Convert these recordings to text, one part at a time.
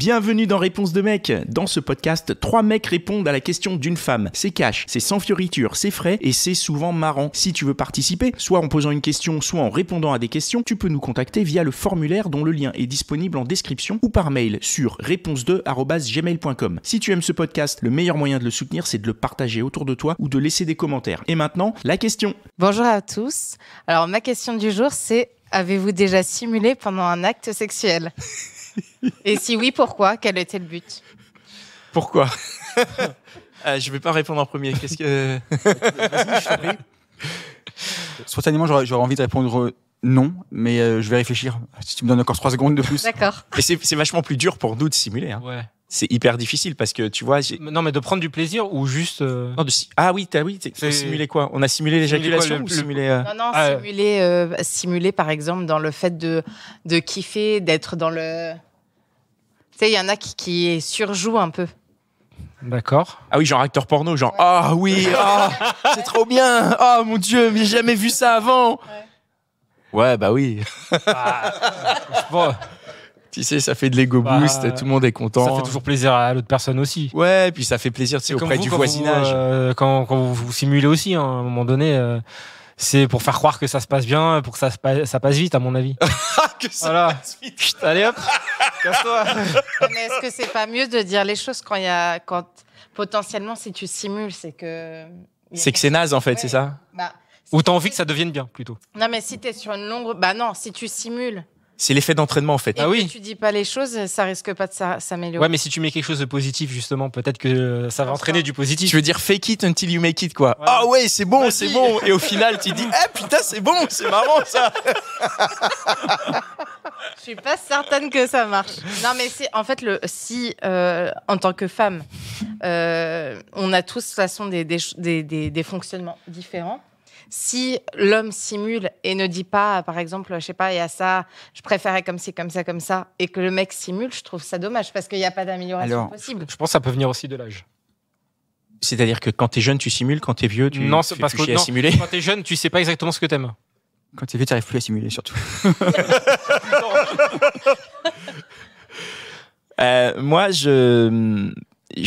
Bienvenue dans Réponse de mec. Dans ce podcast, 3 mecs répondent à la question d'une femme. C'est cash, c'est sans fioriture, c'est frais et c'est souvent marrant. Si tu veux participer, soit en posant une question, soit en répondant à des questions, tu peux nous contacter via le formulaire dont le lien est disponible en description ou par mail sur réponse2@gmail.com. Si tu aimes ce podcast, le meilleur moyen de le soutenir, c'est de le partager autour de toi ou de laisser des commentaires. Et maintenant, la question. Bonjour à tous. Alors, ma question du jour, c'est: avez-vous déjà simulé pendant un acte sexuel? Et si oui, pourquoi? Quel était le but? Pourquoi? Je vais pas répondre en premier. Qu'est-ce que... Vas-y, je t'en prie. Spontanément, j'aurais envie de répondre non, mais je vais réfléchir. Si tu me donnes encore 3 secondes de plus. D'accord. Et c'est vachement plus dur pour nous de simuler. Hein. Ouais. C'est hyper difficile parce que tu vois... Non, mais de prendre du plaisir ou juste... Non, Ah oui, C'est- simuler quoi? On a simulé l'éjaculation ou simulé... Non, Ah, simuler par exemple dans le fait de kiffer, d'être dans le... Tu sais, il y en a qui surjouent un peu. D'accord. Ah oui, genre acteur porno, genre « Ah oui, c'est trop bien! Oh mon Dieu, mais j'ai jamais vu ça avant! » Ouais, bah oui. Bon, Tu sais, ça fait de l'ego Bah, boost, tout le monde est content. ça fait toujours plaisir à l'autre personne aussi. Ouais, puis ça fait plaisir, tu sais, C'est comme auprès vous, du quand voisinage. Quand vous simulez aussi, hein, à un moment donné, c'est pour faire croire que ça se passe bien, pour que ça passe vite, à mon avis. Que ça Voilà. passe vite. Chut, allez hop, casse-toi. Mais est-ce que c'est pas mieux de dire les choses quand potentiellement, si tu simules, c'est que... C'est que c'est naze, en fait, Ouais. c'est ça? Bah, Ou t'as envie que ça devienne bien, plutôt. non, mais si t'es sur une longue... Bah non, si tu simules C'est l'effet d'entraînement, en fait. et Ah oui. que tu dis pas les choses, ça risque pas de s'améliorer. Ouais, mais si tu mets quelque chose de positif, justement, peut-être que ça va entraîner du positif. Tu veux dire fake it until you make it, quoi. Ouais. Ah ouais, c'est bon, Vas-y. c'est bon. Et au final, tu dis, ah putain, c'est bon, c'est marrant, ça. Je suis pas certaine que ça marche. Non, mais en fait, si en tant que femme, on a tous de toute façon des fonctionnements différents. Si l'homme simule et ne dit pas, par exemple, je sais pas, il y a ça, je préférais comme ci, comme ça, et que le mec simule, je trouve ça dommage parce qu'il n'y a pas d'amélioration Alors, possible. Je pense que ça peut venir aussi de l'âge. C'est-à-dire que quand t'es jeune, tu simules, quand t'es vieux, tu Non, fais c'est parce plus que chier à non, simuler. quand t'es jeune, tu sais pas exactement ce que t'aimes. Quand t'es vieux, t'arrives plus à simuler, surtout. Moi, je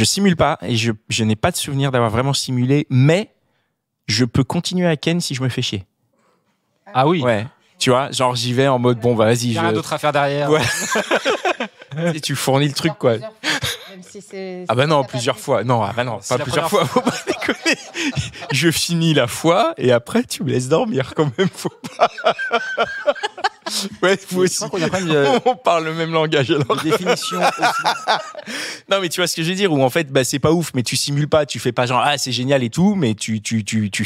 simule pas et je n'ai pas de souvenir d'avoir vraiment simulé, mais je peux continuer à ken si je me fais chier. Ah oui. Ouais. Tu vois, genre j'y vais en mode bon, bah vas-y, Il y a rien d'autre à faire derrière. Ouais. Et tu fournis le truc, quoi. Plusieurs fois, même si Ah bah non, t'as pas plusieurs de- fois. Non, ah bah non, C'est pas la plusieurs première fois. Faut pas déconner. Je finis la fois et après tu me laisses dormir quand même. Faut pas. Ouais, vous Je aussi. crois qu'on a quand même On parle le même langage alors. une définition aussi. Non mais tu vois ce que je veux dire, où en fait bah c'est pas ouf, mais tu simules pas, tu fais pas genre ah c'est génial et tout, mais tu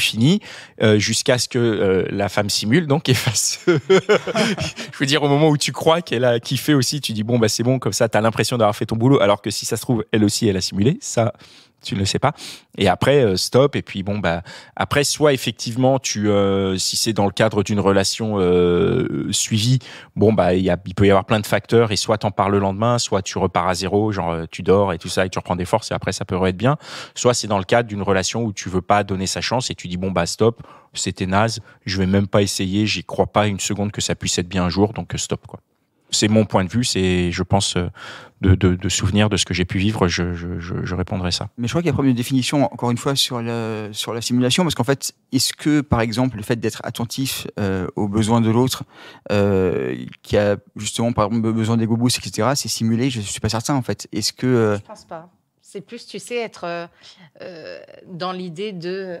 finis jusqu'à ce que la femme simule donc et fasse. Je veux dire au moment où tu crois qu'elle a kiffé aussi, tu dis bon bah c'est bon, comme ça t'as l'impression d'avoir fait ton boulot, alors que si ça se trouve elle aussi elle a simulé, ça tu ne le sais pas. Et après stop, et puis bon bah après soit effectivement si c'est dans le cadre d'une relation suivie, bon bah il peut y avoir plein de facteurs et soit t'en parles le lendemain, soit tu repars à zéro, genre tu dors et tout ça et tu reprends des forces et après ça peut être bien. Soit c'est dans le cadre d'une relation où tu veux pas donner sa chance et tu dis bon bah stop, c'était naze, je vais même pas essayer, j'y crois pas une seconde que ça puisse être bien un jour, donc stop quoi. C'est mon point de vue, c'est je pense de souvenir de ce que j'ai pu vivre, je répondrai ça. Mais je crois qu'il y a pas une définition, encore une fois, sur la simulation, parce qu'en fait, est-ce que, par exemple, le fait d'être attentif aux besoins de l'autre, qui a justement, par exemple, besoin d'ego boost, etc., c'est simulé? Je suis pas certain, en fait. Est-ce que... Je pense pas. C'est plus, tu sais, être dans l'idée de...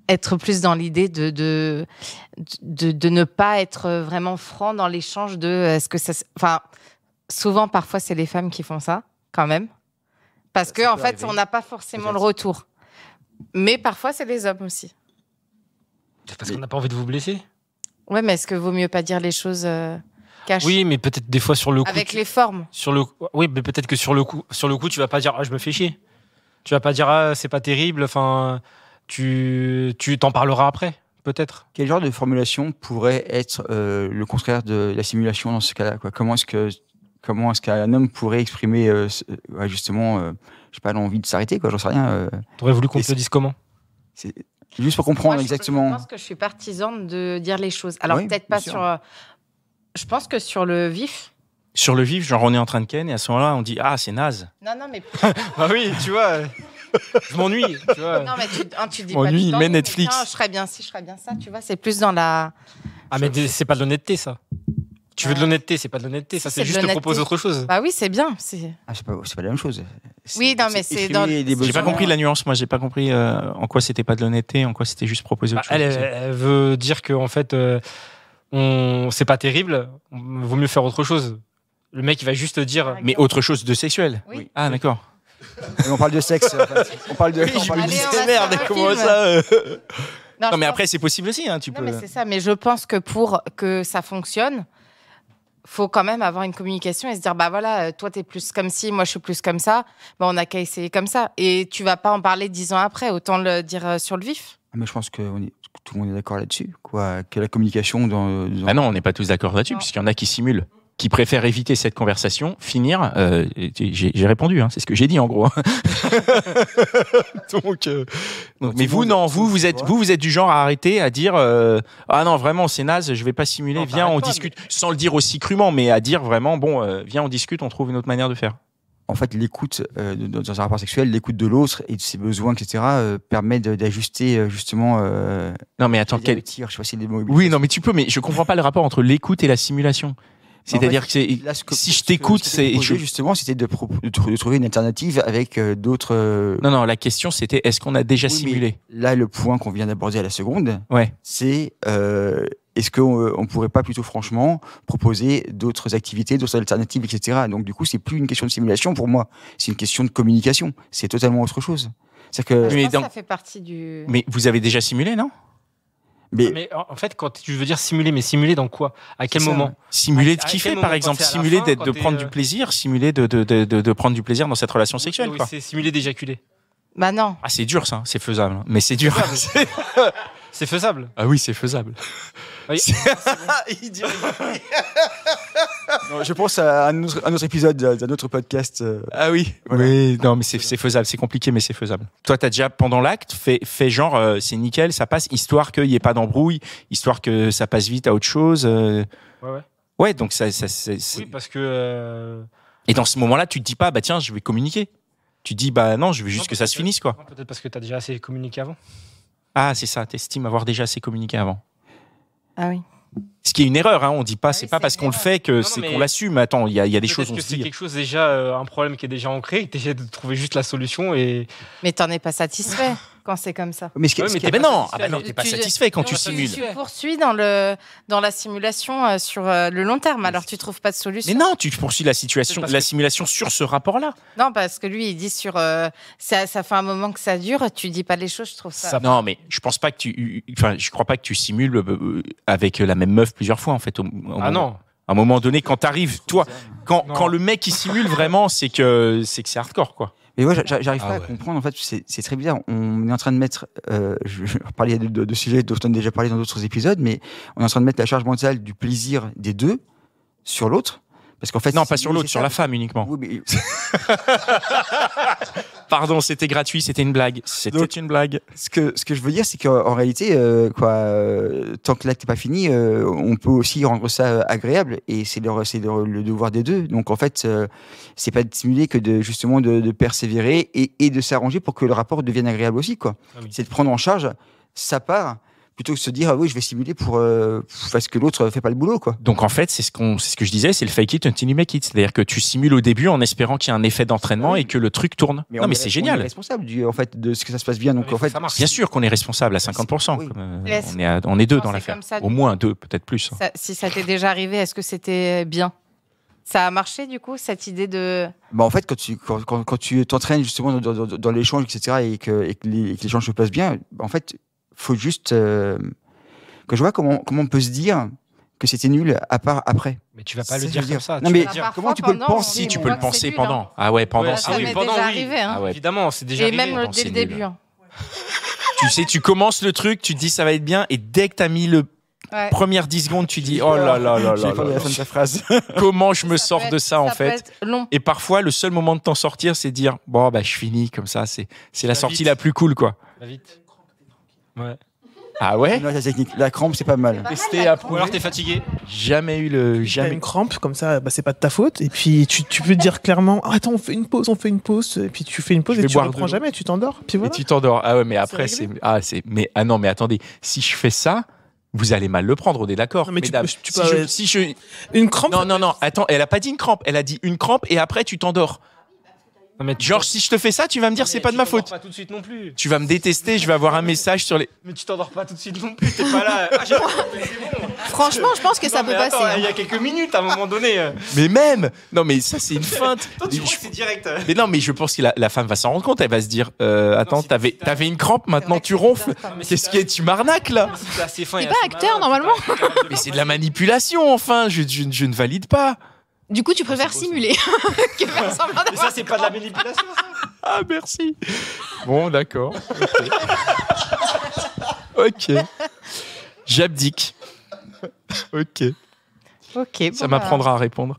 Être plus dans l'idée de ne pas être vraiment franc dans l'échange de... Est-ce que ça... Enfin, souvent, parfois, c'est les femmes qui font ça, quand même. Parce Ça que en peut fait, arriver. on n'a pas forcément le Peut-être. retour. Mais parfois, c'est les hommes aussi. C'est parce qu'on n'a pas envie de vous blesser. Ouais, mais est-ce que vaut mieux pas dire les choses cash Oui, mais peut-être des fois sur le coup. avec les formes? Oui, mais peut-être que sur le coup, tu vas pas dire ah je me fais chier. Tu vas pas dire ah c'est pas terrible. Enfin, tu t'en parleras après, peut-être. Quel genre de formulation pourrait être le contraire de la simulation dans ce cas-là, quoi? Comment est-ce qu'un homme pourrait exprimer justement, je sais pas, l'envie de s'arrêter, quoi? J'en sais rien. T'aurais voulu qu'on Et te le dise comment? C'est juste pour comprendre Moi, exactement. Je pense que je suis partisane de dire les choses. Alors Oui, peut-être bien pas sûr. sur... je pense que sur le vif, Sur le vif, genre on est en train de ken et à ce moment-là, on dit ah c'est naze. Non, non, mais Bah oui, tu vois. Je m'ennuie, tu vois. non, mais tu dis Ennui, pas. Tu mais t'ennuies, Netflix. tiens, je serais bien ci, je serais bien ça. Tu vois, c'est plus dans la. Ah, mais c'est pas de l'honnêteté, ça. Tu veux de l'honnêteté, c'est pas de l'honnêteté. Ça, Si, c'est c'est juste de te l'honnêteté. proposer autre chose. Bah oui, c'est bien. C'est. Ah, c'est pas la même chose. Oui, non, mais c'est dans- exprimer des J'ai pas besoins. compris la nuance. Moi, j'ai pas compris en quoi c'était pas de l'honnêteté, en quoi c'était juste proposer Bah, autre chose. elle veut dire que en fait, c'est pas terrible. Vaut mieux faire autre chose. Le mec, il va juste dire. Mais autre chose de sexuel. Oui. Ah d'accord. Mais on parle de sexe. En fait. On parle de. on parle de- Allez, on va merde, faire un comment film. ça Non, Non, mais je après, c'est possible aussi. Hein, tu Non, peux. mais c'est ça. Mais je pense que pour que ça fonctionne, faut quand même avoir une communication et se dire bah voilà, toi t'es plus comme ci, moi je suis plus comme ça. Bah on a qu'à essayer comme ça. Et tu vas pas en parler 10 ans après. Autant le dire sur le vif. Ah, mais je pense que tout le monde est d'accord là-dessus. Quoi, que la communication dans. Ah non, on n'est pas tous d'accord là-dessus, Non. puisqu'il y en a qui simulent, qui préfèrent éviter cette conversation, finir. J'ai répondu, hein, c'est ce que j'ai dit en gros. Donc, mais vous, non, vous êtes du genre à arrêter, à dire ah non, vraiment, c'est naze, je vais pas simuler, Non, viens, t'arrêtes on pas, discute, sans le dire aussi crûment, mais à dire vraiment, bon, viens, on discute, on trouve une autre manière de faire. En fait, l'écoute dans un rapport sexuel, l'écoute de l'autre et de ses besoins, etc., permet d'ajuster justement. Non, mais attends, le tir. Je sais pas si les mots. oui, non, mais tu peux, mais je comprends pas le rapport entre l'écoute et la simulation. C'est-à-dire que c'est. Là, si je t'écoute, c'est. justement, c'était de trouver une alternative avec d'autres. Non, non, la question c'était est-ce qu'on a déjà Oui, mais simulé? Là, le point qu'on vient d'aborder à la seconde, Ouais. c'est est-ce qu'on pourrait pas plutôt franchement proposer d'autres activités, d'autres alternatives, etc. Donc du coup, c'est plus une question de simulation pour moi, c'est une question de communication. C'est totalement autre chose. C'est-à-dire Je que Mais pense que dans- ça fait partie du. Mais vous avez déjà simulé, non? Mais en fait, quand tu veux dire simuler, mais simuler dans quoi? À quel C'est ça, moment? ouais. Simuler de À kiffer, quel par moment, exemple. quand c'est à la Simuler fin, de quand prendre t'es, du plaisir, simuler de prendre du plaisir dans cette relation sexuelle, Oui, quoi. c'est simuler d'éjaculer. Bah non. Ah, c'est dur, ça. C'est faisable. Mais c'est dur. C'est faisable. Ah oui, c'est faisable. Oui. Il dit- Non, je pense à un autre épisode d'un autre podcast. Ah oui. Voilà. Oui, non, mais c'est faisable. C'est compliqué, mais c'est faisable. Toi, t'as déjà, pendant l'acte, fait genre, c'est nickel, ça passe, histoire qu'il n'y ait pas d'embrouille, histoire que ça passe vite à autre chose. Ouais, ouais. Ouais, donc c'est. Oui, parce que. Et dans ce moment-là, tu te dis pas, bah tiens, je vais communiquer. Tu te dis, bah non, je veux juste Non, que ça se finisse, quoi. Non, peut-être parce que tu as déjà assez communiqué avant. Ah, c'est ça, t'estimes avoir déjà assez communiqué avant. Ah oui. Ce qui est une erreur, hein, on dit pas, c'est oui, pas c'est parce une qu'on le erreur. fait que Non, c'est mais- qu'on l'assume. Attends, il y a des Peut-être choses, on que se c'est dit. quelque chose déjà, un problème qui est déjà ancré, et que tu essaies de trouver juste la solution et. Mais t'en es pas satisfait quand c'est comme ça. Mais ce qui Ouais, ce mais qui est- Eh ben pas non, satisfait. ah bah non, t'es pas Tu- satisfait quand tu Non, simules. Tu poursuis dans la simulation sur le long terme, alors tu trouves pas de solution. Mais non, tu poursuis la situation, C'est parce la que- simulation sur ce rapport-là. Non, parce que lui, il dit sur. Ça fait un moment que ça dure, tu dis pas les choses, je trouve ça. Ça- Non, mais je pense pas que je crois pas que tu simules avec la même meuf plusieurs fois en fait. Ah non. À un moment donné, quand t'arrives, toi, Non. quand le mec il simule vraiment, c'est que c'est hardcore, quoi. Mais ouais, j'arrive Ah pas à ouais. comprendre. En fait, c'est très bizarre. On est en train de mettre. Je vais parler de sujets dont on a déjà parlé dans d'autres épisodes, mais on est en train de mettre la charge mentale du plaisir des deux sur l'autre. Parce qu'en fait, Non, pas c'est- sur l'autre, c'est sur ça. la femme uniquement. Oui, mais Pardon, c'était gratuit, c'était une blague. C'était Donc- une blague. ce que je veux dire, c'est qu'en réalité, tant que l'acte n'est pas fini, on peut aussi rendre ça agréable, et c'est le devoir des deux. Donc en fait, c'est pas de simuler que justement de persévérer et de s'arranger pour que le rapport devienne agréable aussi, quoi. Ah oui. C'est de prendre en charge sa part plutôt que de se dire ah oui, je vais simuler pour parce que l'autre fait pas le boulot, quoi. Donc en fait, c'est ce que je disais, c'est le fake it until you make it. C'est-à-dire que tu simules au début en espérant qu'il y ait un effet d'entraînement Oui. et que le truc tourne. Non, mais c'est On est génial. responsable en fait de ce que ça se passe bien. Donc Mais en faut que fait, ça marche. Bien sûr qu'on est responsable à 50%. Oui. On est deux Non, dans c'est l'affaire. comme ça, Au du moins deux, peut-être plus. Si ça t'est déjà arrivé, est-ce que c'était bien? Ça a marché du coup, cette idée de. bah en fait, quand tu t'entraînes justement dans l'échange, etc., et que l'échange se passe bien, en fait, faut juste que je vois comment on peut se dire que c'était nul à part après. Mais tu vas pas le C'est- dire je veux comme dire- ça. Non, tu mais vas dire- Parfois, comment tu peux le pendant, penser Si on tu voit peux le que penser c'est nul, pendant. hein. Ah ouais, pendant. Ouais, Ça ah oui, m'est pendant, déjà oui. arrivé. Hein. Ah ouais. Évidemment, c'est déjà Et arrivé. même Non, dès c'est le nul. début. Hein. Tu sais, tu commences le truc, tu te dis ça va être bien, et dès que t'as mis le Ouais. première 10 secondes, tu dis oh là là là J'ai là pas là la là. fin de ta phrase. Comment je me Ça sors peut de être- ça en peut fait. être long. Et parfois, le seul moment de t'en sortir, c'est de dire bon bah je finis comme ça. C'est la Va sortie vite. la plus cool, quoi. Va vite. Ouais. Ah ouais? Non, la technique. La crampe, c'est pas mal. Testé, Ou approuvé. alors t'es fatigué. Jamais eu le. T'as Jamais. une crampe, comme ça, c'est pas de ta faute. Et puis tu peux te dire clairement, attends, on fait une pause. Et puis tu fais une pause Je et vais tu boire de reprends l'eau. jamais, tu t'endors. Puis Et voilà. tu t'endors. Ah ouais, mais après, réglé. Ah non, mais attendez. Si je fais ça, vous allez mal le prendre, on est d'accord. Non, mais tu mesdames. peux- tu Si peux- si je. Une crampe. Non, attends, elle a pas dit une crampe. Elle a dit une crampe et après, tu t'endors. Non, mais Genre, si je te fais ça, tu vas me dire, c'est pas de ma faute. Pas tout de suite non plus. Tu vas me détester, je vais avoir un message sur les. Mais tu t'endors pas tout de suite non plus. T'es pas là. Ah, c'est bon. Franchement, je pense que ça Non, peut mais passer. attends, hein. Il y a quelques minutes, à un moment donné. Mais même. Non, mais ça, c'est une feinte. Toi, tu Je- crois que c'est direct. Mais non, mais je pense que la femme va s'en rendre compte. Elle va se dire, attends, c'est- t'avais une crampe, maintenant tu ronfles. Qu'est-ce qui est, tu m'arnaques là? C'est assez fin. T'es et pas assez acteur, malin, normalement. t'es pas capable de Mais c'est de faire la manipulation, enfin. Je ne valide pas. Du coup, tu préfères simuler que faire semblant Mais d'avoir ça, c'est pas de la manipulation, ça. Ah, merci. Bon, d'accord. Ok. J'abdique. Ok. Ok. Ça bon, m'apprendra à répondre.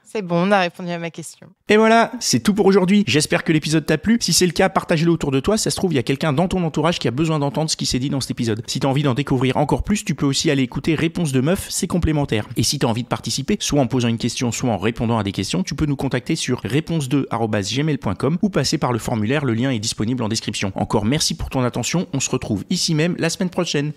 C'est bon, on a répondu à ma question. Et voilà, c'est tout pour aujourd'hui. J'espère que l'épisode t'a plu. Si c'est le cas, partage-le autour de toi. Ça se trouve, il y a quelqu'un dans ton entourage qui a besoin d'entendre ce qui s'est dit dans cet épisode. Si t'as envie d'en découvrir encore plus, tu peux aussi aller écouter Réponse de Meuf, c'est complémentaire. Et si t'as envie de participer, soit en posant une question, soit en répondant à des questions, tu peux nous contacter sur réponse2@gmail.com ou passer par le formulaire, le lien est disponible en description. Encore merci pour ton attention, on se retrouve ici même la semaine prochaine.